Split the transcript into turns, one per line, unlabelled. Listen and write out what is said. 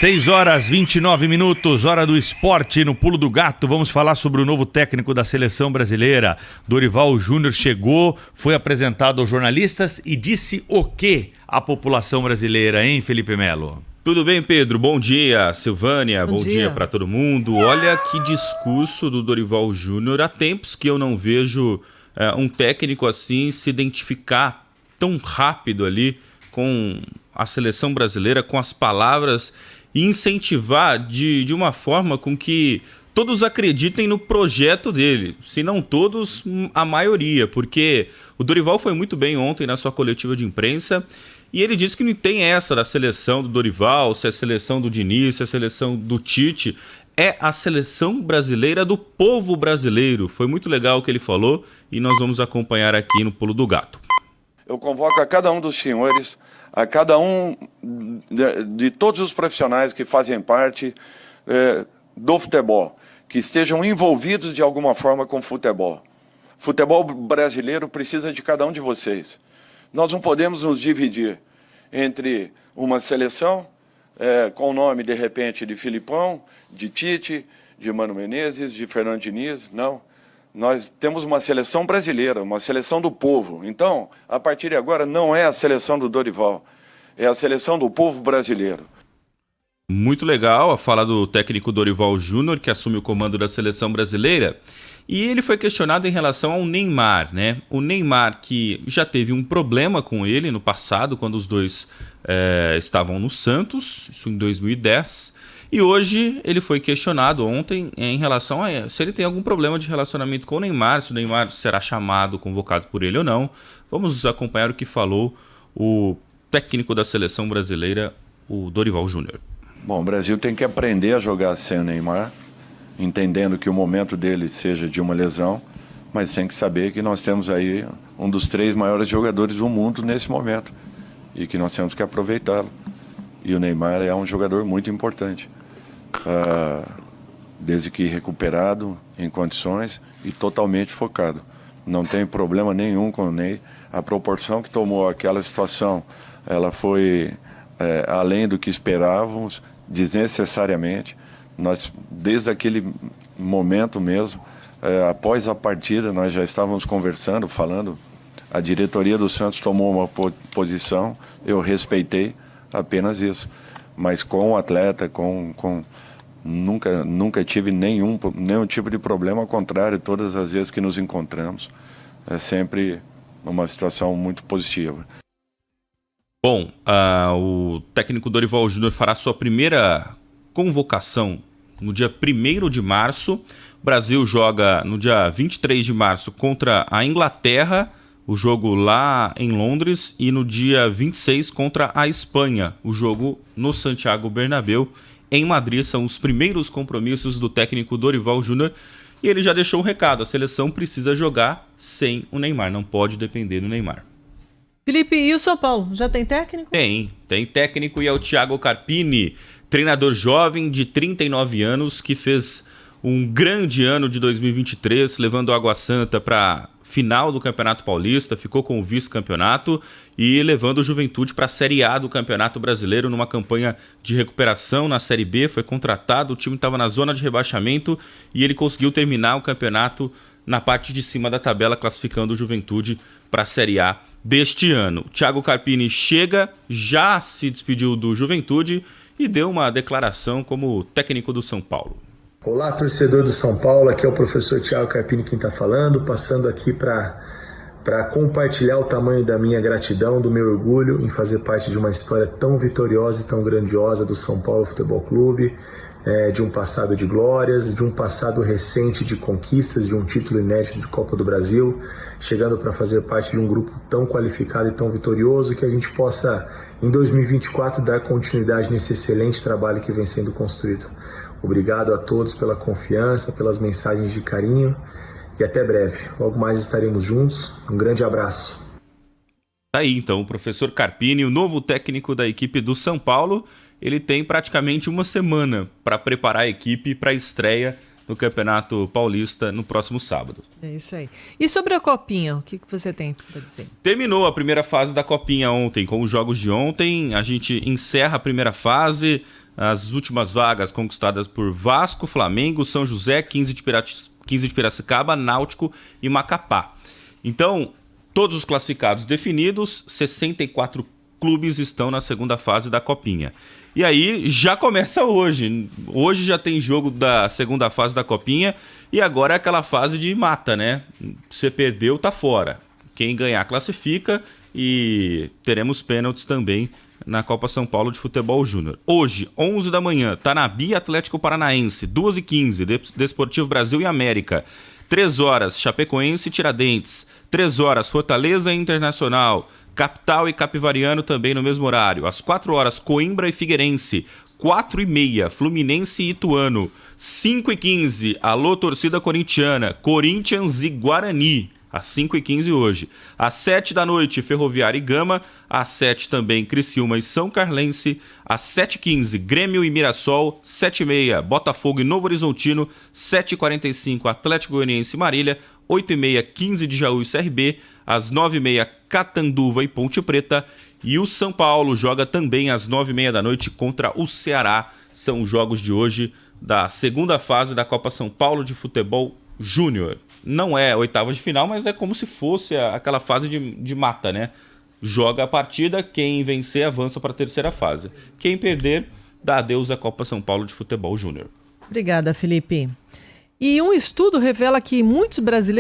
6 horas 29 minutos, hora do esporte no Pulo do Gato. Vamos falar sobre o novo técnico da seleção brasileira. Dorival Júnior chegou, foi apresentado aos jornalistas e disse o quê à população brasileira, hein, Felipe Melo?
Tudo bem, Pedro? Bom dia, Silvânia. Bom dia para todo mundo. Olha que discurso do Dorival Júnior. Há tempos que eu não vejo um técnico assim se identificar tão rápido ali com a seleção brasileira, com as palavras, e incentivar de uma forma com que todos acreditem no projeto dele. Se não todos, a maioria, porque o Dorival foi muito bem ontem na sua coletiva de imprensa e ele disse que não tem essa da seleção do Dorival, se é a seleção do Diniz, se é a seleção do Tite. É a seleção brasileira do povo brasileiro. Foi muito legal o que ele falou e nós vamos acompanhar aqui no Pulo do Gato.
Eu convoco a cada um dos senhores, a cada um de todos os profissionais que fazem parte do futebol, que estejam envolvidos de alguma forma com o futebol. Futebol brasileiro precisa de cada um de vocês. Nós não podemos nos dividir entre uma seleção com o nome, de repente, de Filipão, de Tite, de Mano Menezes, de Fernando Diniz, não. Nós temos uma seleção brasileira, uma seleção do povo. Então, a partir de agora, não é a seleção do Dorival, é a seleção do povo brasileiro.
Muito legal a fala do técnico Dorival Júnior, que assume o comando da seleção brasileira. E ele foi questionado em relação ao Neymar, né? O Neymar, que já teve um problema com ele no passado, quando os dois estavam no Santos, isso em 2010. E hoje ele foi questionado ontem em relação a se ele tem algum problema de relacionamento com o Neymar, se o Neymar será chamado, convocado por ele ou não. Vamos acompanhar o que falou o técnico da seleção brasileira, o Dorival Júnior.
Bom, o Brasil tem que aprender a jogar sem o Neymar, entendendo que o momento dele seja de uma lesão, mas tem que saber que nós temos aí um dos 3 maiores jogadores do mundo nesse momento e que nós temos que aproveitá-lo. E o Neymar é um jogador muito importante. Desde que recuperado, em condições e totalmente focado. Não tem problema nenhum com o Ney. A proporção que tomou aquela situação, ela foi além do que esperávamos, desnecessariamente. Nós, desde aquele momento mesmo, após a partida, nós já estávamos conversando, falando. A diretoria do Santos tomou uma posição, eu respeitei apenas isso. Mas com o atleta, nunca tive nenhum tipo de problema, ao contrário, todas as vezes que nos encontramos, é sempre uma situação muito positiva.
Bom, o técnico Dorival Júnior fará sua primeira convocação no dia 1º de março. O Brasil joga no dia 23 de março contra a Inglaterra, o jogo lá em Londres, e no dia 26 contra a Espanha, o jogo no Santiago Bernabéu, em Madrid. São os primeiros compromissos do técnico Dorival Júnior e ele já deixou um recado: a seleção precisa jogar sem o Neymar, não pode depender do Neymar.
Felipe, e o São Paulo? Já tem técnico?
Tem técnico, e é o Thiago Carpini, treinador jovem de 39 anos, que fez um grande ano de 2023, levando o Água Santa para final do Campeonato Paulista, ficou com o vice-campeonato e levando o Juventude para a Série A do Campeonato Brasileiro numa campanha de recuperação na Série B. Foi contratado, o time estava na zona de rebaixamento e ele conseguiu terminar o campeonato na parte de cima da tabela, classificando o Juventude para a Série A deste ano. Thiago Carpini chega, já se despediu do Juventude e deu uma declaração como técnico do São Paulo.
Olá, torcedor do São Paulo, aqui é o professor Thiago Carpini quem está falando, passando aqui para compartilhar o tamanho da minha gratidão, do meu orgulho em fazer parte de uma história tão vitoriosa e tão grandiosa do São Paulo Futebol Clube, de um passado de glórias, de um passado recente de conquistas, de um título inédito de Copa do Brasil, chegando para fazer parte de um grupo tão qualificado e tão vitorioso, que a gente possa, em 2024, dar continuidade nesse excelente trabalho que vem sendo construído. Obrigado a todos pela confiança, pelas mensagens de carinho e até breve. Logo mais estaremos juntos. Um grande abraço.
Tá aí então o professor Carpini, o novo técnico da equipe do São Paulo. Ele tem praticamente uma semana para preparar a equipe para a estreia no Campeonato Paulista no próximo sábado.
É isso aí. E sobre a Copinha, o que você tem para dizer?
Terminou a primeira fase da Copinha ontem. Com os jogos de ontem, a gente encerra a primeira fase. As últimas vagas conquistadas por Vasco, Flamengo, São José, 15 de Piracicaba, Náutico e Macapá. Então, todos os classificados definidos, 64 clubes estão na segunda fase da Copinha. E aí já começa hoje. Hoje já tem jogo da segunda fase da Copinha e agora é aquela fase de mata, né? Você perdeu, tá fora. Quem ganhar classifica e teremos pênaltis também na Copa São Paulo de Futebol Júnior. Hoje, 11 da manhã, Tanabi Atlético Paranaense, 2h15, Desportivo Brasil e América. 3 horas, Chapecoense e Tiradentes. 3 horas, Fortaleza e Internacional. Capital e Capivariano também no mesmo horário. Às 4 horas, Coimbra e Figueirense. 4h30, Fluminense e Ituano. 5h15, alô torcida corintiana, Corinthians e Guarani. Às 5h15 hoje. Às 7 da noite, Ferroviária e Gama. Às 7 também, Criciúma e São Carlense. Às 7h15, Grêmio e Mirassol. 7h30, Botafogo e Novo Horizontino. 7h45, Atlético Goianiense e Marília. 8h30, 15 de Jaú e CRB. Às 9h30, Catanduva e Ponte Preta. E o São Paulo joga também às 9h30 da noite contra o Ceará. São os jogos de hoje da segunda fase da Copa São Paulo de Futebol Júnior. Não é oitava de final, mas é como se fosse aquela fase de mata, né? Joga a partida, quem vencer avança para a terceira fase. Quem perder, dá adeus à Copa São Paulo de Futebol Júnior.
Obrigada, Felipe. E um estudo revela que muitos brasileiros